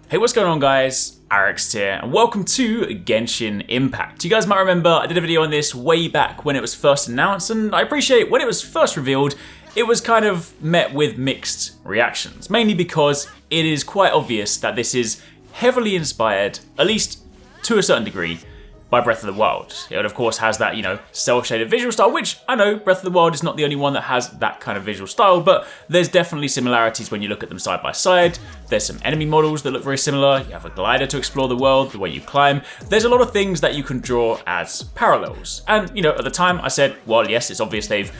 Hey, what's going on guys? Arekkz here, and welcome to Genshin Impact. You guys might remember I did a video on this way back when it was first announced, and I appreciate when it was first revealed, it was kind of met with mixed reactions, mainly because it is quite obvious that this is heavily inspired, at least to a certain degree, by Breath of the Wild. It of course has that, cel-shaded visual style, which I know Breath of the Wild is not the only one that has that kind of visual style, but there's definitely similarities when you look at them side by side. There's some enemy models that look very similar. You have a glider to explore the world, the way you climb. There's a lot of things that you can draw as parallels. And, at the time I said, well, yes, it's obvious they've,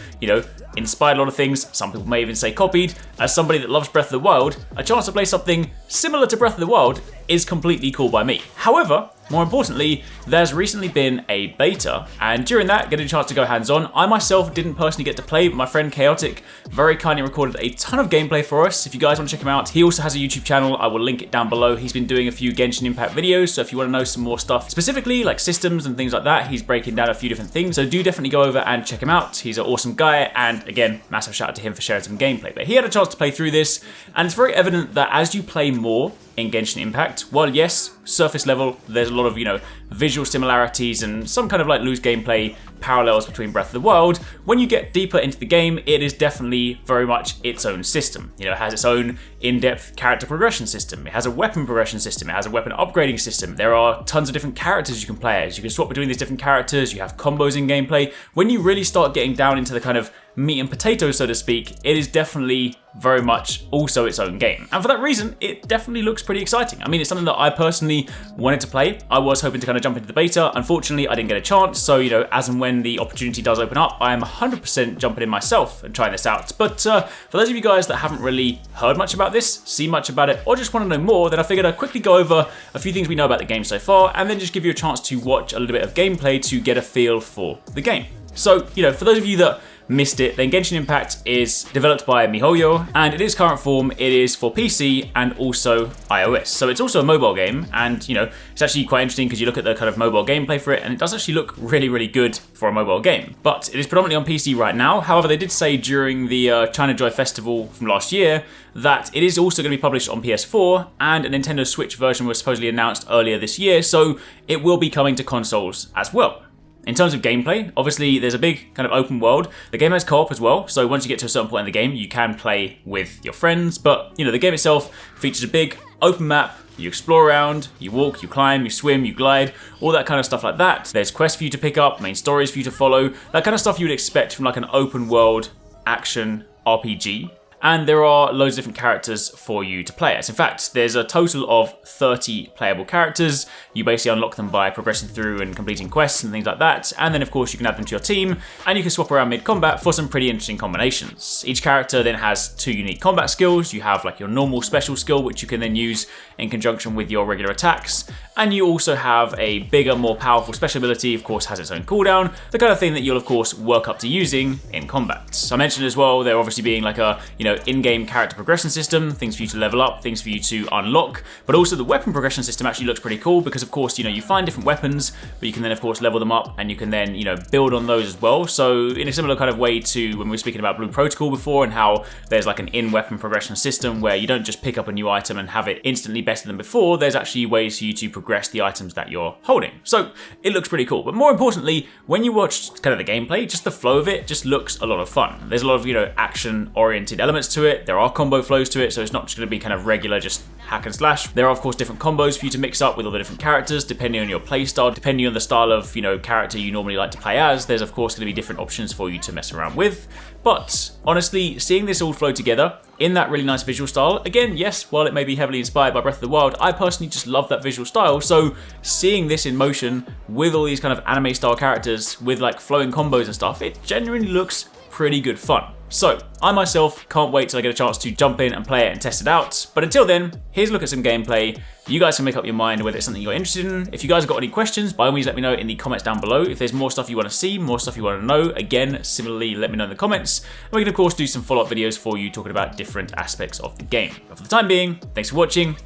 inspired a lot of things. Some people may even say copied. As somebody that loves Breath of the Wild, a chance to play something similar to Breath of the Wild is completely cool by me. However, more importantly, there's recently been a beta, and during that, getting a chance to go hands-on. I myself didn't personally get to play, but my friend Chaotic very kindly recorded a ton of gameplay for us. If you guys want to check him out, he also has a YouTube channel. I will link it down below. He's been doing a few Genshin Impact videos, so if you want to know some more stuff, specifically like systems and things like that, he's breaking down a few different things, so do definitely go over and check him out. He's an awesome guy, and again, massive shout out to him for sharing some gameplay. But he had a chance to play through this, and it's very evident that as you play more in Genshin Impact, while yes, surface level, there's a lot of, visual similarities and some kind of like loose gameplay parallels between Breath of the Wild, when you get deeper into the game, it is definitely very much its own system. It has its own in-depth character progression system. It has a weapon progression system. It has a weapon upgrading system. There are tons of different characters you can play as. You can swap between these different characters. You have combos in gameplay. When you really start getting down into the kind of meat and potatoes, so to speak, it is definitely very much also its own game. And for that reason, it definitely looks pretty exciting. I mean, it's something that I personally wanted to play. I was hoping to kind of jump into the beta. Unfortunately, I didn't get a chance. So, as and when the opportunity does open up, I am 100% jumping in myself and trying this out. But for those of you guys that haven't really heard much about this, seen much about it, or just want to know more, then I figured I'd quickly go over a few things we know about the game so far, and then just give you a chance to watch a little bit of gameplay to get a feel for the game. So, for those of you that missed it, then Genshin Impact is developed by MiHoYo, and in its current form, it is for PC and also iOS. So it's also a mobile game, and it's actually quite interesting because you look at the kind of mobile gameplay for it, and it does actually look really, really good for a mobile game. But it is predominantly on PC right now. However, they did say during the China Joy Festival from last year that it is also going to be published on PS4, and a Nintendo Switch version was supposedly announced earlier this year, so it will be coming to consoles as well. In terms of gameplay, obviously there's a big kind of open world. The game has co-op as well, so once you get to a certain point in the game, you can play with your friends, but the game itself features a big open map. You explore around, you walk, you climb, you swim, you glide, all that kind of stuff like that. There's quests for you to pick up, main stories for you to follow, that kind of stuff you would expect from like an open world action RPG. And there are loads of different characters for you to play as. In fact, there's a total of 30 playable characters. You basically unlock them by progressing through and completing quests and things like that. And then of course you can add them to your team, and you can swap around mid-combat for some pretty interesting combinations. Each character then has 2 unique combat skills. You have like your normal special skill, which you can then use in conjunction with your regular attacks. And you also have a bigger, more powerful special ability, of course has its own cooldown, the kind of thing that you'll of course work up to using in combat. I mentioned as well, there obviously being like a, in-game character progression system, things for you to level up, things for you to unlock, but also the weapon progression system actually looks pretty cool because of course, you find different weapons, but you can then of course level them up and you can then, build on those as well. So in a similar kind of way to when we were speaking about Blue Protocol before and how there's like an in-weapon progression system where you don't just pick up a new item and have it instantly better than before, there's actually ways for you to progress the items that you're holding. So it looks pretty cool, but more importantly, when you watch kind of the gameplay, just the flow of it just looks a lot of fun. There's a lot of, action-oriented elements to it. There are combo flows to it, so it's not just going to be kind of regular just hack and slash. There are of course different combos for you to mix up with all the different characters depending on your play style, depending on the style of character you normally like to play as. There's of course going to be different options for you to mess around with. But honestly, seeing this all flow together in that really nice visual style, again, yes, while it may be heavily inspired by Breath of the Wild, I personally just love that visual style. So seeing this in motion with all these kind of anime style characters with like flowing combos and stuff, it genuinely looks pretty good fun. So I myself can't wait till I get a chance to jump in and play it and test it out. But until then, here's a look at some gameplay. You guys can make up your mind whether it's something you're interested in. If you guys have got any questions, by all means let me know in the comments down below. If there's more stuff you want to see, more stuff you want to know, again, similarly let me know in the comments. And we can of course do some follow-up videos for you talking about different aspects of the game. But for the time being, thanks for watching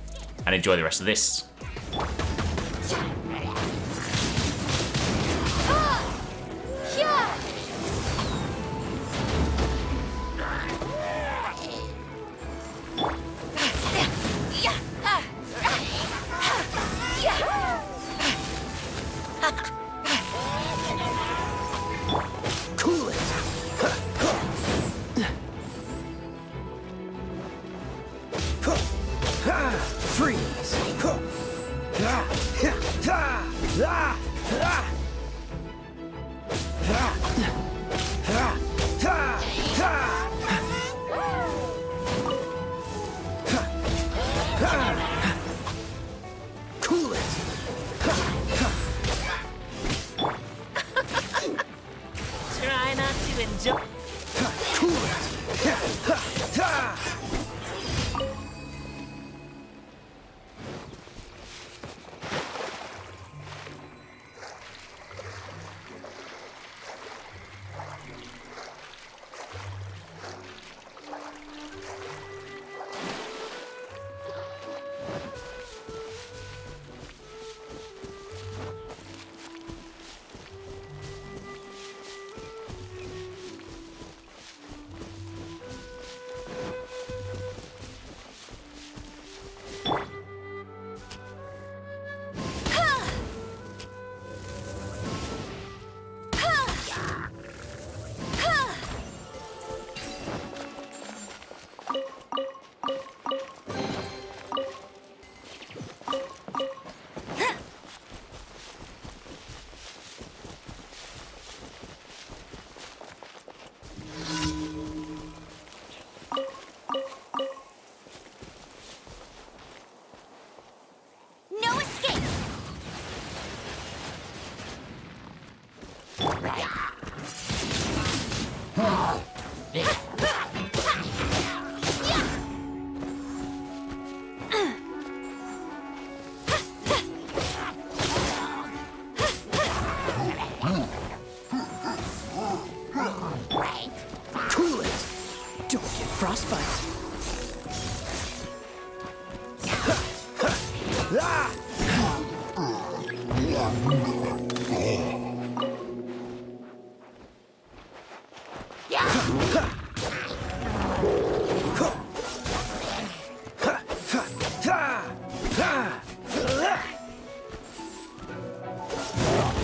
and enjoy the rest of this. frostbite.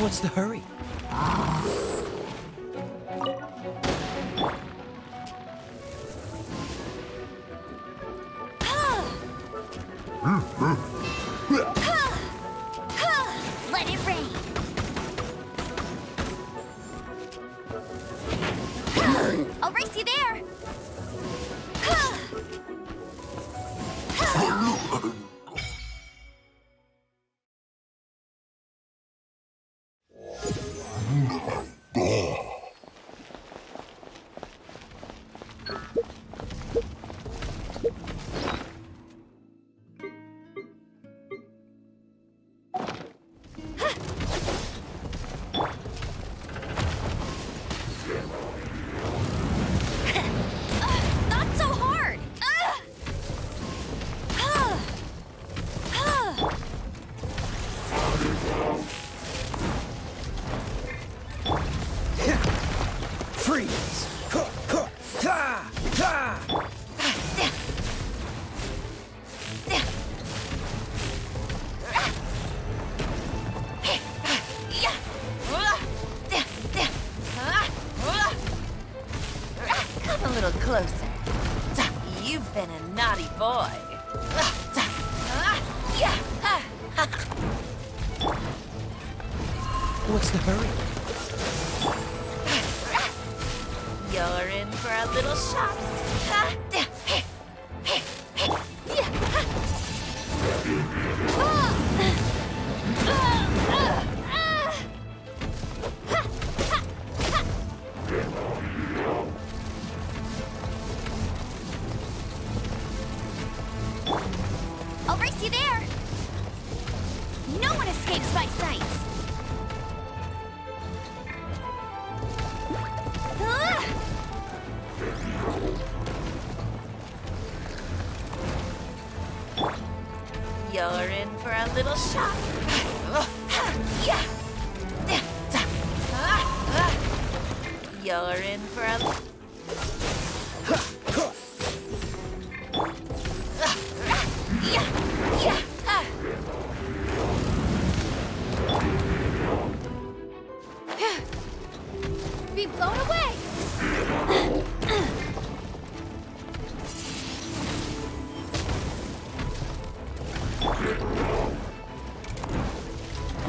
What's the hurry? Let it rain. I'll race you there. Not so hard. Freeze! Come a little closer. You've been a naughty boy. What's the hurry? You're in for a little shock. I'll race you there. No one escapes my sights. You're in for a little shock. You're in for a... Be blown away.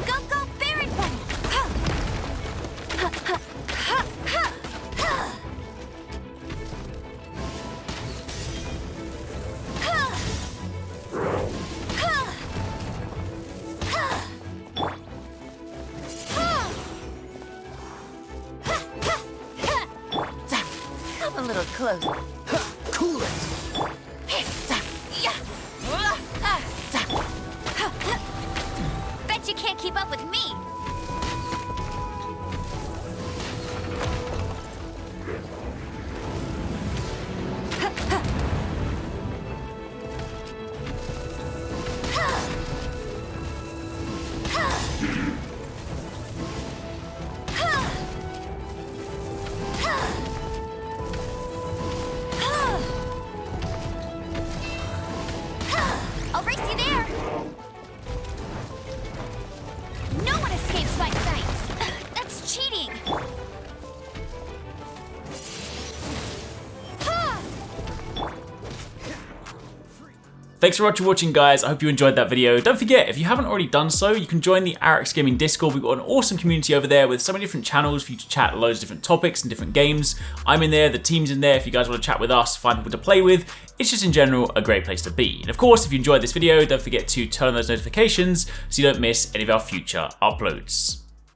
Go, go, Baron Bunny! Come a little closer. Cool it! Bet you can't keep up with me. I'll race you there. No one escapes my sights. That's cheating. Thanks for watching guys, I hope you enjoyed that video. Don't forget, if you haven't already done so, you can join the Arekkz Gaming Discord. We've got an awesome community over there with so many different channels for you to chat loads of different topics and different games. I'm in there, the team's in there if you guys want to chat with us, find people to play with. It's just in general a great place to be. And of course, if you enjoyed this video, don't forget to turn on those notifications so you don't miss any of our future uploads.